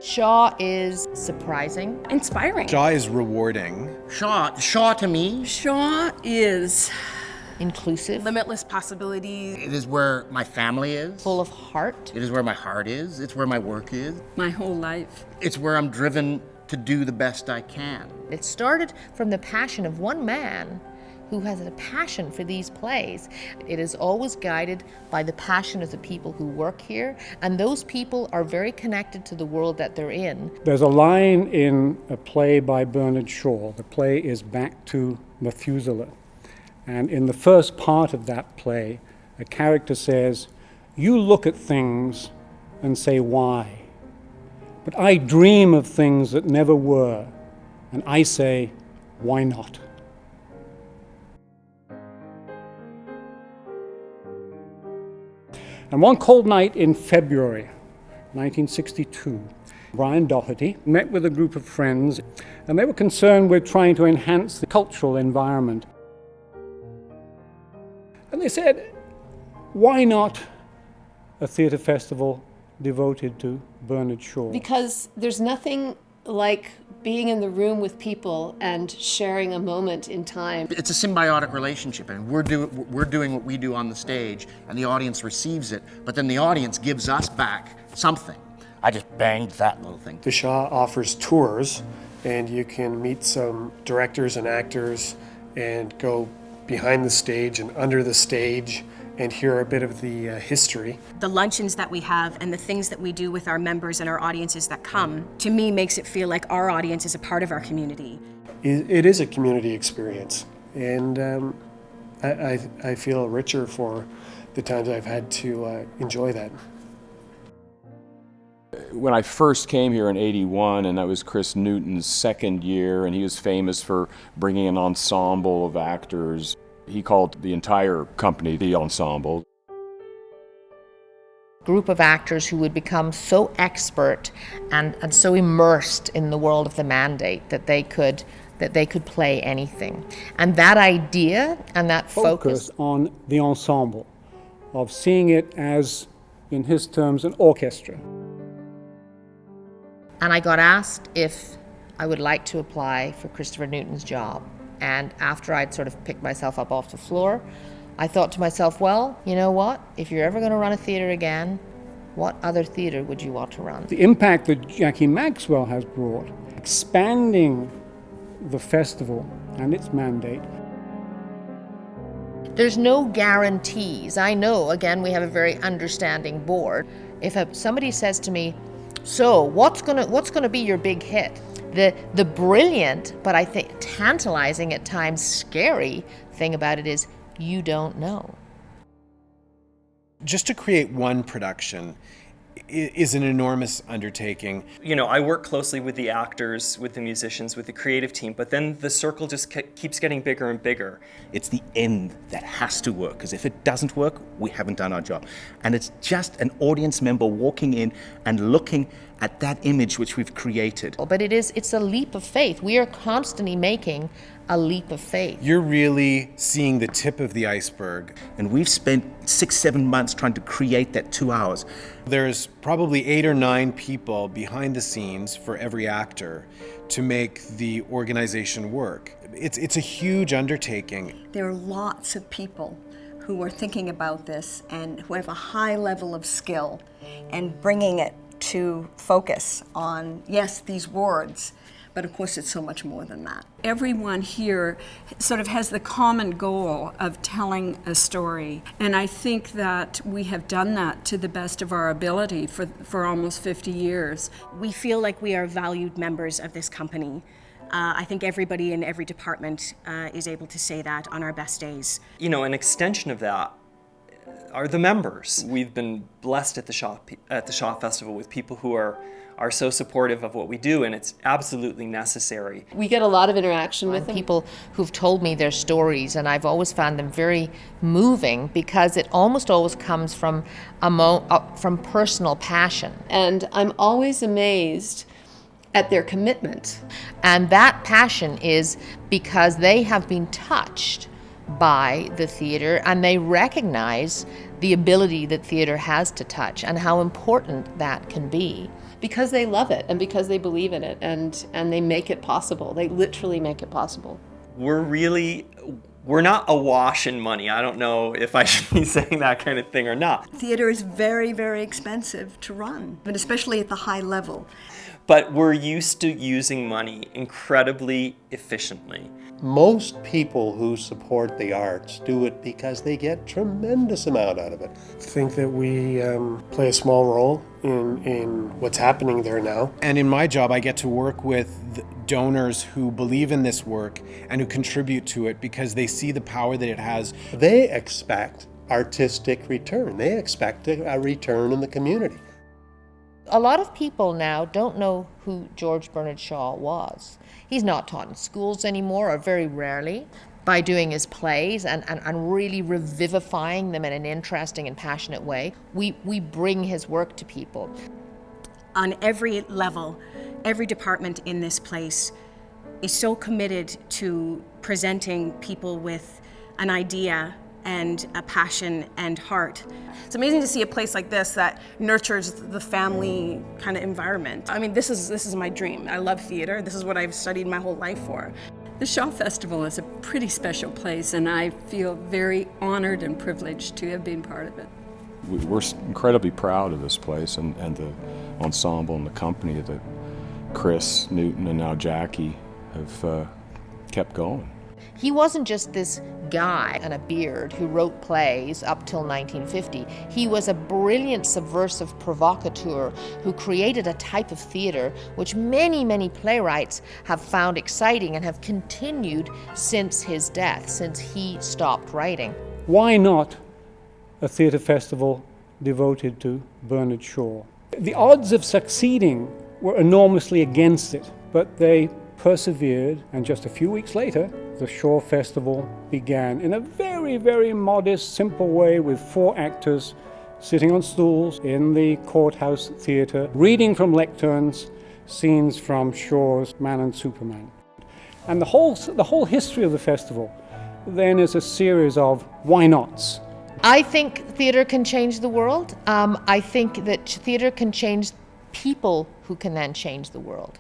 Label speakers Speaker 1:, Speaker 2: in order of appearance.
Speaker 1: Shaw is surprising.
Speaker 2: Inspiring.
Speaker 3: Shaw is rewarding.
Speaker 4: Shaw to me.
Speaker 2: Shaw is
Speaker 1: Inclusive.
Speaker 2: limitless possibilities.
Speaker 4: It is where my family is.
Speaker 1: Full of heart.
Speaker 4: It is where my heart is. It's where my work is.
Speaker 2: My whole life.
Speaker 4: It's where I'm driven to do the best I can.
Speaker 1: It started from the passion of one man who has a passion for these plays. It is always guided by the passion of the people who work here, and those people are very connected to the world that they're in.
Speaker 5: There's a line in a play by Bernard Shaw. The play is Back to Methuselah. And in the first part of that play, a character says, "You look at things and say, why? But I dream of things that never were, and I say, why not?" And one cold night in February 1962, Brian Doherty met with a group of friends, and they were concerned with trying to enhance the cultural environment. And they said, why not a theatre festival devoted to Bernard Shaw?
Speaker 6: Because there's nothing like being in the room with people and sharing a moment in time.
Speaker 4: It's a symbiotic relationship, and we're doing what we do on the stage, and the audience receives it, but then the audience gives us back something. I just banged that little thing.
Speaker 7: The Shaw offers tours, and you can meet some directors and actors and go behind the stage and under the stage and hear a bit of the history.
Speaker 8: The luncheons that we have and the things that we do with our members and our audiences that come, to me, makes it feel like our audience is a part of our community.
Speaker 7: It is a community experience, and I feel richer for the times I've had to enjoy that.
Speaker 9: When I first came here in '81, and that was Chris Newton's second year, and he was famous for bringing an ensemble of actors. He called the entire company the ensemble.
Speaker 1: Group of actors who would become so expert and so immersed in the world of the mandate that they could play anything. And that idea and that focus
Speaker 5: on the ensemble, of seeing it as, in his terms, an orchestra.
Speaker 1: And I got asked if I would like to apply for Christopher Newton's job. And after I'd sort of picked myself up off the floor, I thought to myself, well, you know what? If you're ever going to run a theatre again, what other theatre would you want to run?
Speaker 5: The impact that Jackie Maxwell has brought, expanding the festival and its mandate.
Speaker 1: There's no guarantees. I know, again, we have a very understanding board. If somebody says to me, so what's gonna be your big hit? The brilliant, but I think tantalizing at times, scary thing about it is you don't know.
Speaker 3: Just to create one production is an enormous undertaking.
Speaker 10: You know, I work closely with the actors, with the musicians, with the creative team, but then the circle just keeps getting bigger and bigger.
Speaker 4: It's the end that has to work, because if it doesn't work, we haven't done our job. And it's just an audience member walking in and looking at that image which we've created.
Speaker 1: But it's a leap of faith. We are constantly making a leap of faith.
Speaker 3: You're really seeing the tip of the iceberg.
Speaker 4: And we've spent 6-7 months trying to create that 2 hours.
Speaker 3: There's probably 8 or 9 people behind the scenes for every actor to make the organization work. It's a huge undertaking.
Speaker 11: There are lots of people who are thinking about this and who have a high level of skill and bringing it to focus on, yes, these words, but of course it's so much more than that.
Speaker 2: Everyone here sort of has the common goal of telling a story, and I think that we have done that to the best of our ability for almost 50 years.
Speaker 8: We feel like we are valued members of this company. I think everybody in every department is able to say that on our best days.
Speaker 10: You know, an extension of that are the members. We've been blessed at the Shaw Festival with people who are so supportive of what we do, and it's absolutely necessary.
Speaker 6: We get a lot of interaction with them.
Speaker 1: People who've told me their stories, and I've always found them very moving because it almost always comes from from personal passion.
Speaker 6: And I'm always amazed at their commitment.
Speaker 1: And that passion is because they have been touched by the theater, and they recognize the ability that theater has to touch and how important that can be.
Speaker 6: Because they love it and because they believe in it, and they make it possible. They literally make it possible.
Speaker 10: We're not awash in money. I don't know if I should be saying that kind of thing or not.
Speaker 11: Theater is very, very expensive to run, but especially at the high level.
Speaker 10: But we're used to using money incredibly efficiently.
Speaker 12: Most people who support the arts do it because they get tremendous amount out of it.
Speaker 7: I think that we play a small role in what's happening there now.
Speaker 3: And in my job, I get to work with donors who believe in this work and who contribute to it because they see the power that it has.
Speaker 12: They expect artistic return. They expect a return in the community.
Speaker 1: A lot of people now don't know who George Bernard Shaw was. He's not taught in schools anymore, or very rarely. By doing his plays and really revivifying them in an interesting and passionate way, we bring his work to people.
Speaker 8: On every level, every department in this place is so committed to presenting people with an idea and a passion and heart.
Speaker 13: It's amazing to see a place like this that nurtures the family kind of environment. I mean, this is my dream. I love theater. This is what I've studied my whole life for.
Speaker 2: The Shaw Festival is a pretty special place, and I feel very honored and privileged to have been part of it.
Speaker 9: We're incredibly proud of this place and the ensemble and the company that Chris, Newton, and now Jackie have kept going.
Speaker 1: He wasn't just this guy and a beard who wrote plays up till 1950. He was a brilliant subversive provocateur who created a type of theater which many, many playwrights have found exciting and have continued since his death, since he stopped writing.
Speaker 5: Why not a theatre festival devoted to Bernard Shaw? The odds of succeeding were enormously against it, but they persevered, and just a few weeks later, the Shaw Festival began in a very, very modest, simple way with 4 actors sitting on stools in the courthouse theatre, reading from lecterns scenes from Shaw's Man and Superman. And the whole history of the festival then is a series of why nots.
Speaker 1: I think theater can change the world. I think that theater can change people who can then change the world.